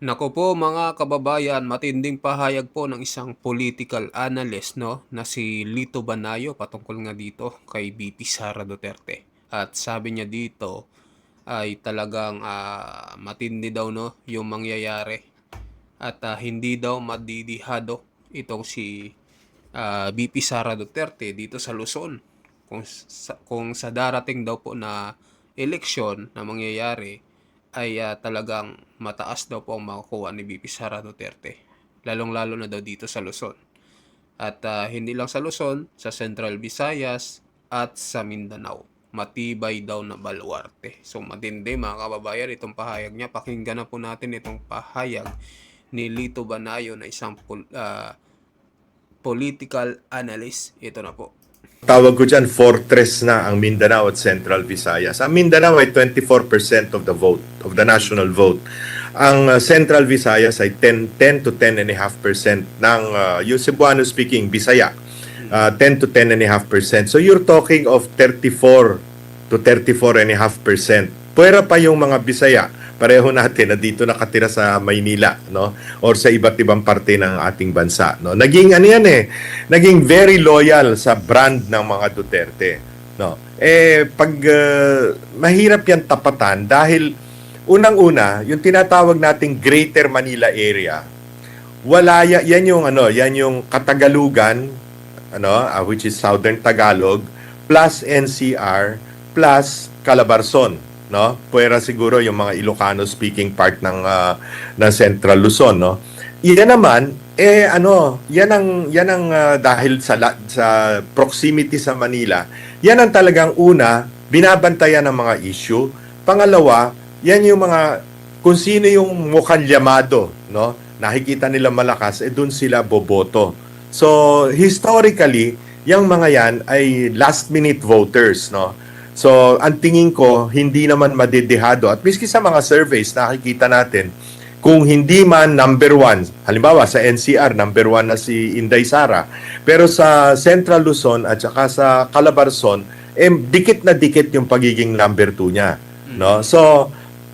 Naku po mga kababayan, matinding pahayag po ng isang political analyst na si Lito Banayo patungkol nga dito kay VP Sara Duterte. At sabi niya dito ay talagang matindi daw yung mangyayari at hindi daw madidihado itong si VP Sara Duterte dito sa Luzon kung sa darating daw po na eleksyon na mangyayari ay talagang mataas daw po ang makukuha ni VP Sara Duterte. Lalong-lalo na daw dito sa Luzon. At hindi lang sa Luzon, sa Central Visayas at sa Mindanao. Matibay daw na baluarte. So matindi mga kababayan itong pahayag niya. Pakinggan na po natin itong pahayag ni Lito Banayo na isang political analyst. Ito na po. Tawag ko dyan, fortress na ang Mindanao at Central Visayas. Ang Mindanao ay 24% of the vote, of the national vote. Ang Central Visayas ay 10 to 10.5% ng yung Cebuano speaking Bisaya. 10 to 10.5%. So you're talking of 34 to 34.5%. Pwera pa yung mga Bisaya, pareho natin na dito nakatira sa Maynila, no? Or sa iba't ibang parte ng ating bansa, no? Naging ano yan naging very loyal sa brand ng mga Duterte, no? Pag mahirap yan tapatan dahil unang-una, yung tinatawag nating Greater Manila area, wala yan yung yan yung Katagalugan, which is Southern Tagalog, plus NCR, plus Calabarzon, no? Puwera siguro yung mga Ilocano speaking part ng Central Luzon, no? Yan naman yan ang dahil sa proximity sa Manila, yan ang talagang una binabantayan ng mga issue. Pangalawa, yan yung mga kung sino yung mukhang llamado, no? Nakikita nila malakas, doon sila boboto. So, historically, yung mga yan ay last-minute voters, no? So, ang tingin ko, hindi naman madidihado. At miski sa mga surveys, nakikita natin, kung hindi man number one, halimbawa sa NCR, number one na si Inday Sara, pero sa Central Luzon at saka sa Calabarzon, dikit na dikit yung pagiging number two niya. No? So,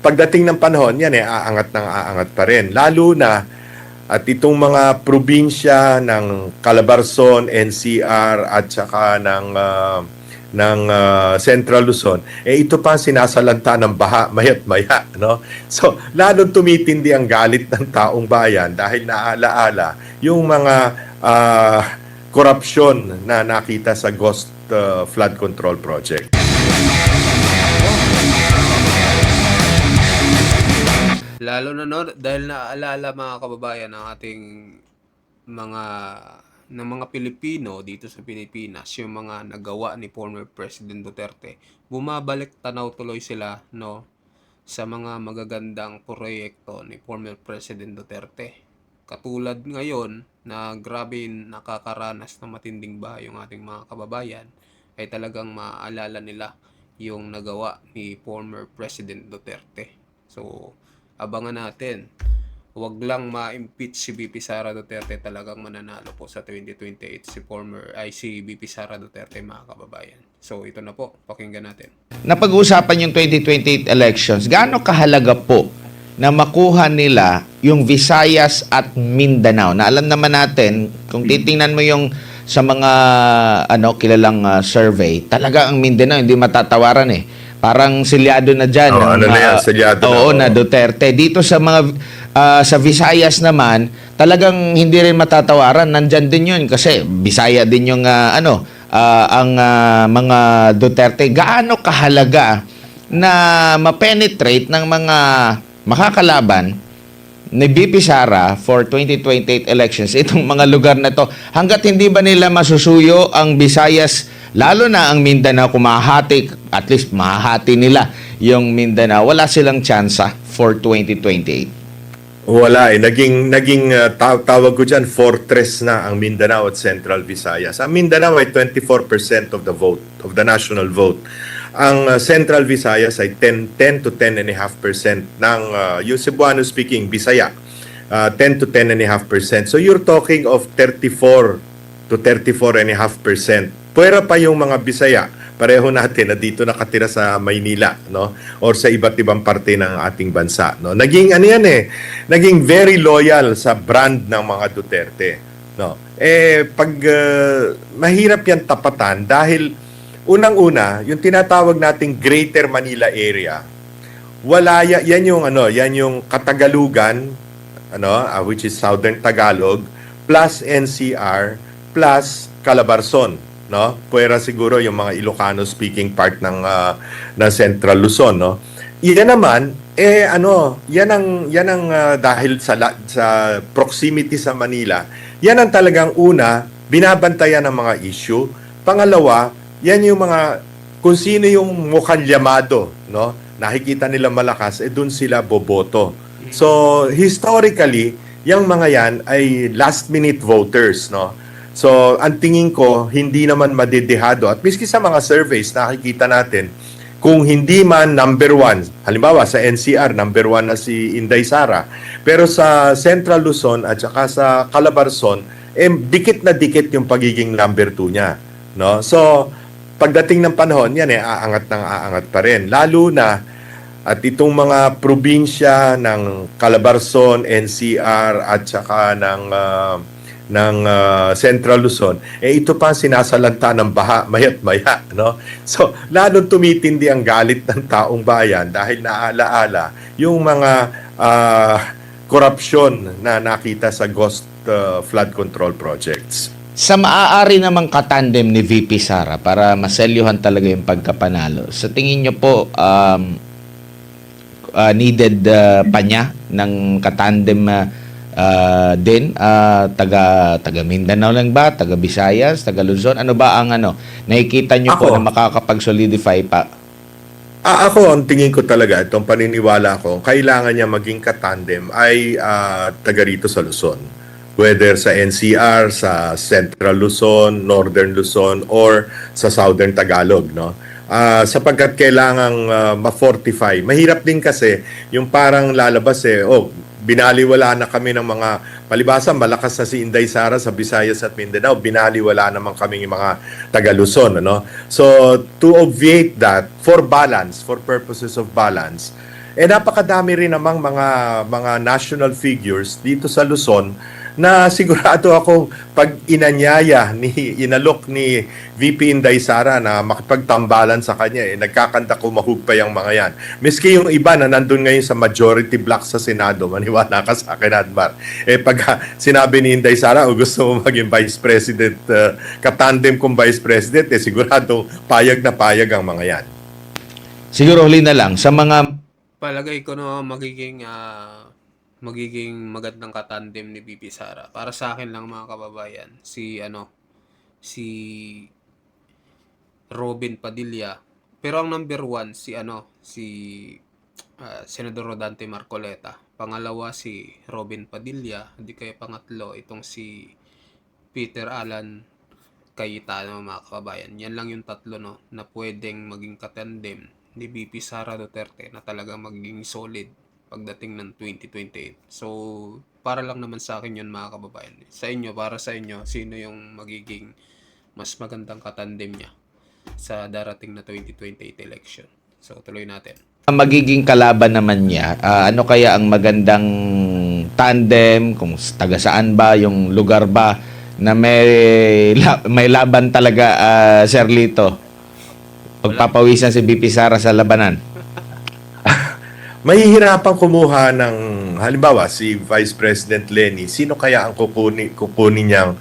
pagdating ng panahon, yan aangat pa rin. Lalo na, at itong mga probinsya ng Calabarzon, NCR at saka ng Central Luzon, ito pa sinasalanta ng baha mayat maya, no? So, lalong tumitindi ang galit ng taong bayan dahil naalaala yung mga korupsyon na nakita sa Ghost Flood Control Project. Lalo na dahil naaalala mga kababayan ng ating mga Pilipino dito sa Pilipinas, yung mga nagawa ni former President Duterte, bumabalik tanaw tuloy sila sa mga magagandang proyekto ni former President Duterte. Katulad ngayon na grabe nakakaranas ng matinding baha yung ating mga kababayan, ay talagang maaalala nila yung nagawa ni former President Duterte. So, abangan natin. Huwag lang ma-impeach si VP Sara Duterte, talagang mananalo po sa 2028 si VP Sara Duterte mga kababayan. So ito na po, pakinggan natin. Napag-uusapan yung 2028 elections, gaano kahalaga po na makuha nila yung Visayas at Mindanao? Na alam naman natin, kung titingnan mo yung sa mga kilalang survey, talaga ang Mindanao hindi matatawaran eh. Parang silyado na dyan. Silyado na Duterte. Dito sa mga sa Visayas naman, talagang hindi rin matatawaran. Nandyan din yun kasi Bisaya din yung ang mga Duterte. Gaano kahalaga na ma-penetrate ng mga makakalaban ni VP Sara for 2028 elections itong mga lugar na to, hanggat hindi ba nila masusuyo ang Visayas, lalo na ang Mindanao, kung mahahati, at least mahahati nila yung Mindanao, wala silang tsansa for 2028. Wala Naging tawag ko dyan, fortress na ang Mindanao at Central Visayas. Ang Mindanao ay 24% of the vote, of the national vote. Ang Central Visayas ay 10 to 10.5% ng yung Cebuano speaking Bisaya. 10 to 10.5%. So you're talking of 34 to 34.5%. Pwera pa yung mga Bisaya, pareho natin na dito nakatira sa Maynila, no? Or sa iba't ibang parte ng ating bansa, no? Naging ano yan naging very loyal sa brand ng mga Duterte, no? Pag mahirap yan tapatan dahil unang-una, yung tinatawag nating Greater Manila area, wala yan yung yan yung Katagalugan, which is Southern Tagalog, plus NCR, plus Calabarzon, no? Puwera siguro yung mga Ilocano speaking part ng Central Luzon, no? Yan naman yan ang dahil sa proximity sa Manila, yan ang talagang una binabantayan ng mga issue. Pangalawa, yan yung mga kung sino yung mukhang llamado, no? Nakikita nila malakas, doon sila boboto. So, historically, yung mga yan ay last-minute voters, no? So, ang tingin ko, hindi naman madedehado. At miski sa mga surveys, nakikita natin, kung hindi man number one, halimbawa sa NCR, number one na si Inday Sara, pero sa Central Luzon at saka sa Calabarzon, dikit na dikit yung pagiging number two niya, no? So, pagdating ng panahon, yan aangat pa rin. Lalo na, at itong mga probinsya ng Calabarzon, NCR, at saka ng Central Luzon, ito pa sinasalanta ng baha, mayat maya, no? So, lalong tumitindi ang galit ng taong bayan dahil naalaala yung mga korupsyon na nakita sa ghost flood control projects. Sa maaari namang katandem ni VP Sara para maselyuhan talaga yung pagkapanalo, sa tingin nyo po, needed pa niya ng katandem din, taga Mindanao lang ba, taga Visayas, taga Luzon, ano ba ang nakikita nyo po na makakapag-solidify pa? Ako, ang tingin ko talaga, itong paniniwala ko, kailangan niya maging katandem ay taga rito sa Luzon. Whether sa NCR, sa Central Luzon, Northern Luzon, or sa Southern Tagalog, no? Sapagkat kailangang ma-fortify. Mahirap din kasi yung parang lalabas binaliwala na kami ng mga, palibasa malakas na si Inday Sara sa Visayas at Mindanao, binaliwala naman kami mga taga Luzon, ano? So, to obviate that, for balance, for purposes of balance, napakadami rin namang mga national figures dito sa Luzon na sigurado ako pag inalok ni VP Inday Sara na makipagtambalan sa kanya, nagkakanta kumahug pa yung mga yan. Miski yung iba na nandun ngayon sa majority block sa Senado, maniwala ka sa akin, Admar. Pag sinabi ni Inday Sara, gusto mo maging Vice President, katandem kong Vice President, sigurado payag na payag ang mga yan. Siguro huli na lang, sa mga Palagay ko na magiging magandang katandem ni VP Sara. Para sa akin lang mga kababayan, si Robin Padilla. Pero ang number one si Senador Rodante Marcoleta. Pangalawa si Robin Padilla, hindi kaya pangatlo itong si Peter Alan Cayetano mga kababayan. Yan lang yung tatlo na pwedeng maging katandem ni VP Sara Duterte na talagang magiging solid pagdating ng 2028. So, para lang naman sa akin yun mga kababayan. Sa inyo, para sa inyo, sino yung magiging mas magandang katandem niya sa darating na 2028 election? So, tuloy natin. magiging kalaban naman niya, ano kaya ang magandang tandem, kung taga saan ba, yung lugar ba, na may laban talaga, Sir Lito? Pagpapawisan si VP Sara sa labanan. Mahihirapan kumuha ng, halimbawa, si Vice President Lenny, sino kaya ang kukunin niyang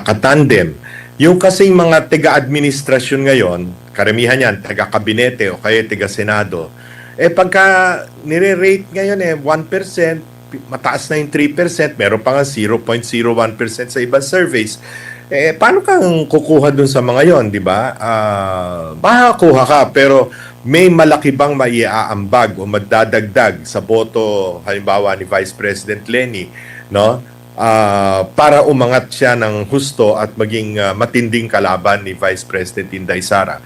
katandem? Yung kasing mga taga-administrasyon ngayon, karamihan yan, taga-kabinete o kaya taga-senado, pagka nire-rate ngayon 1%, mataas na yung 3%, meron pa nga 0.01% sa ibang surveys, paano kang kukuha dun sa mga yon, di ba? Makakuha ka, pero may malaki bang maiaambag o magdadagdag sa boto, halimbawa ni Vice President Lenny, no? Para umangat siya ng husto at maging matinding kalaban ni Vice President Inday Sara.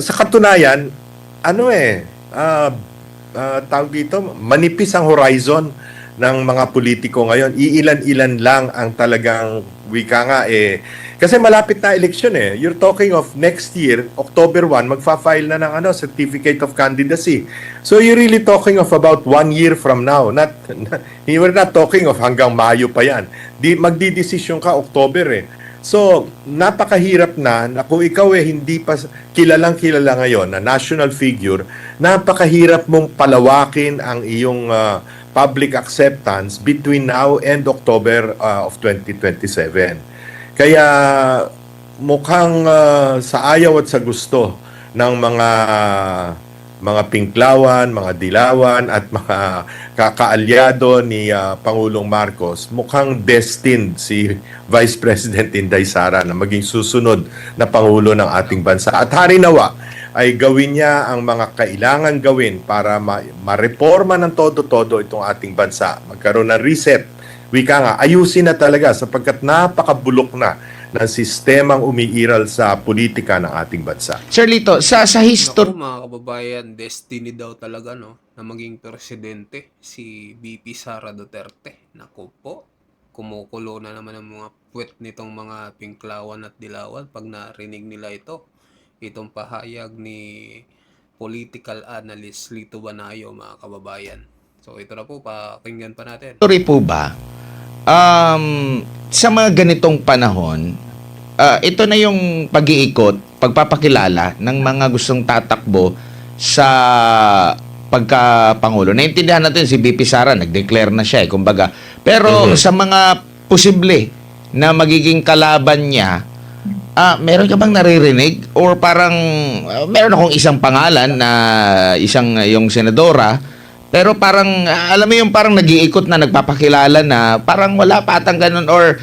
Sa katunayan, tawag dito, manipis ang horizon ng mga politiko ngayon. Iilan-ilan lang ang talagang wika nga kasi malapit na eleksyon You're talking of next year, October 1, magfa-file na ng certificate of candidacy. So you're really talking of about 1 year from now. We're not talking of hanggang Mayo pa yan. Magdidesisyon ka October So, napakahirap na kung ikaw hindi pa kilalang-kilala ngayon na national figure, napakahirap mong palawakin ang iyong public acceptance between now and October of 2027. Kaya mukhang sa ayaw at sa gusto ng mga pinklawan, mga dilawan at mga kakaalyado ni Pangulong Marcos, mukhang destined si Vice President Inday Sara na maging susunod na Pangulo ng ating bansa. At harinawa ay gawin niya ang mga kailangan gawin para ma-reforma ng todo-todo itong ating bansa. Magkaroon ng reset. Wika nga, ayusin na talaga sapagkat napakabulok na ng sistemang umiiral sa politika ng ating bansa. Sir Lito, sa history, Naku, mga kababayan, destiny daw talaga na maging presidente si VP Sara Duterte. Naku po, kumukulo na naman ang mga puwet nitong mga pinklawan at dilawan pag narinig nila itong pahayag ni political analyst Lito Banayo, mga kababayan. So ito na po, pakinggan pa natin. po ba, sa mga ganitong panahon, ito na yung pag-iikot, pagpapakilala ng mga gustong tatakbo sa pagka-pangulo. Naintindihan natin si VP Sara, nag-declare na siya kumbaga. Pero sa mga posible na magiging kalaban niya, meron ka bang naririnig? Or parang, meron akong isang pangalan na yung senadora, pero parang, alam mo yung parang nag-iikot na, nagpapakilala na, parang wala pa atang ganun, or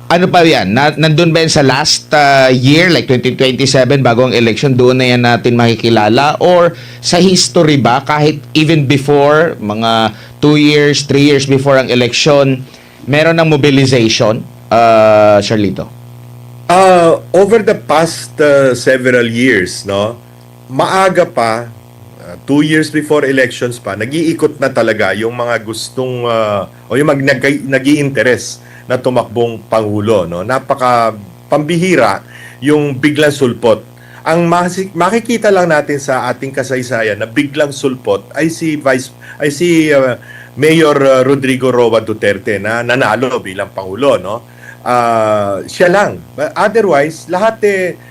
ano pa yan? Nandun ba yan sa last year, like 2027, bago ang election, doon na yan natin makikilala? Or sa history ba, kahit even before, mga 2 years, 3 years before ang election, meron ng mobilization, Charlito? Over the past several years, maaga pa, 2 years before elections pa, nag-iikot na talaga yung mga gustong, o yung nag-i-interest na tumakbong Pangulo. Napaka pambihira yung biglang sulpot. Ang makikita lang natin sa ating kasaysayan na biglang sulpot ay si Mayor Rodrigo Roa Duterte na nanalo bilang Pangulo. Siya lang. But otherwise, lahat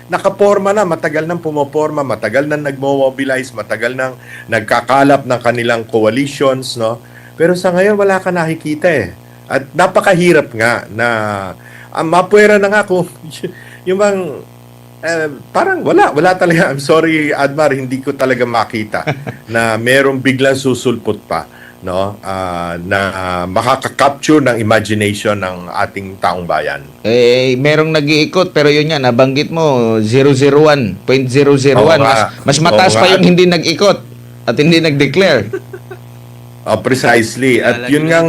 nakaporma na, matagal nang pumoporma, matagal nang nagmo-mobilize, matagal nang nagkakalap ng kanilang coalitions. Pero sa ngayon, wala ka nakikita At napakahirap nga na mapuwera na nga kung yung bang parang wala talaga. I'm sorry, Admar, hindi ko talaga makita na merong biglang susulpot pa na makaka-capture ng imagination ng ating taong bayan. Merong nag-iikot pero yun nga nabanggit mo 001, 0.001 mas mataas pa yung hindi nag-ikot at hindi nag-declare. Precisely. At yun nga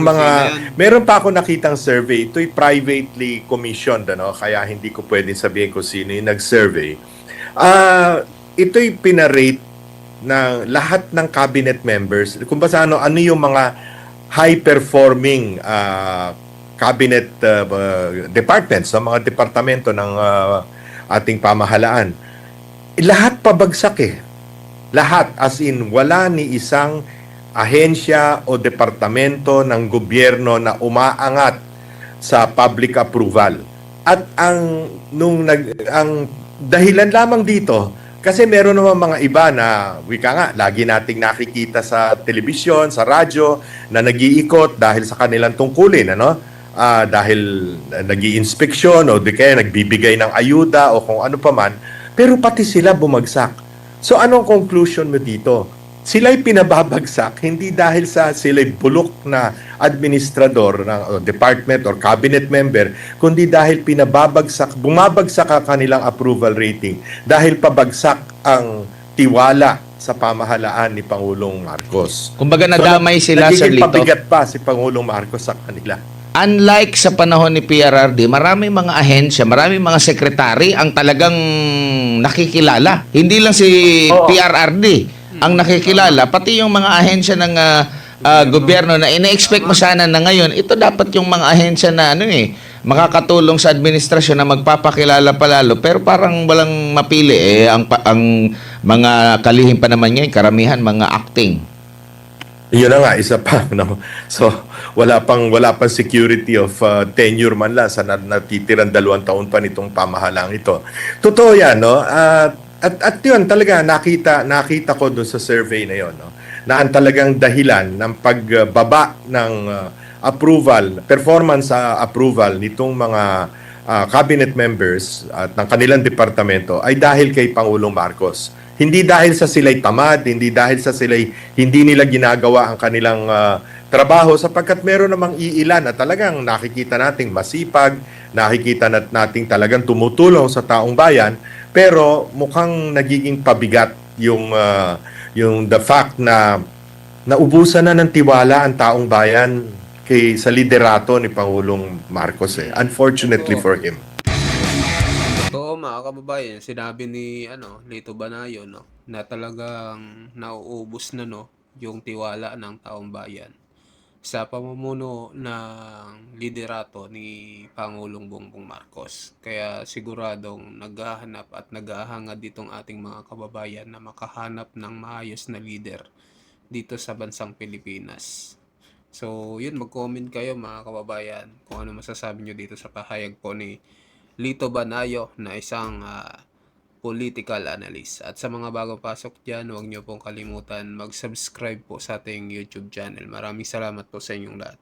meron pa ako nakitang survey. Ito'y privately commissioned, kaya hindi ko pwedeng sabihin kung sino yung nag-survey. Ito'y pinarate ng lahat ng cabinet members. Kung ba ano yung mga high-performing cabinet departments, mga departamento ng ating pamahalaan. Lahat pabagsak Lahat, as in, wala ni isang ahensya o departamento ng gobyerno na umaangat sa public approval. At ang dahilan lamang dito kasi meron naman mga iba na wika nga lagi nating nakikita sa telebisyon, sa radyo na nag-iikot dahil sa kanilang tungkulin dahil nag-iinspeksyon o di kaya nagbibigay ng ayuda o kung ano paman, pero pati sila bumagsak. So anong conclusion mo dito? Sila'y pinababagsak hindi dahil sa sila'y bulok na administrador ng department or cabinet member, kundi dahil bumabagsak ang kanilang approval rating dahil pabagsak ang tiwala sa pamahalaan ni Pangulong Marcos. Kumbaga nadamay sila, Sir Nagiging Lito. pabigat pa si Pangulong Marcos sa kanila. Unlike sa panahon ni PRRD, maraming mga ahensya, maraming mga sekretary ang talagang nakikilala. Hindi lang si PRRD ang nakikilala, pati yung mga ahensya ng gobyerno na ina-expect mo sana na ngayon, ito dapat yung mga ahensya na makakatulong sa administrasyon na magpapakilala palalo, pero parang walang mapili ang mga kalihim pa naman ngayon, karamihan mga acting. Yun na nga, isa pa, no? So, wala pang security of tenure man lang sa natitirang 2 taon pa nitong pamahalang ito. Totoo yan, no? At yun, talaga, nakita ko doon sa survey na yun, no? Na ang talagang dahilan ng pagbaba ng performance approval nitong mga cabinet members at ng kanilang departamento ay dahil kay Pangulong Marcos. Hindi dahil sa sila'y tamad, hindi dahil sa sila'y hindi nila ginagawa ang kanilang trabaho, sapagkat meron namang iilan na talagang nakikita nating masipag, nakikita nating talagang tumutulong sa taong bayan, pero mukhang nagiging pabigat yung the fact na naubusan na ng tiwala ang taong bayan sa liderato ni Pangulong Marcos. Unfortunately for him. Oo, mga kababayan, sinabi ni Lito Banayo, no, na talagang nauubos na, no, yung tiwala ng taong bayan sa pamumuno ng liderato ni Pangulong Bongbong Marcos. Kaya siguradong naghahanap at naghahangad ditong ating mga kababayan na makahanap ng maayos na leader dito sa bansang Pilipinas. So, yun, mag-comment kayo mga kababayan kung ano masasabi nyo dito sa pahayag po ni Lito Banayo na isang political analyst. At sa mga bagong pasok dyan, huwag nyo pong kalimutan mag-subscribe po sa ating YouTube channel. Maraming salamat po sa inyong lahat.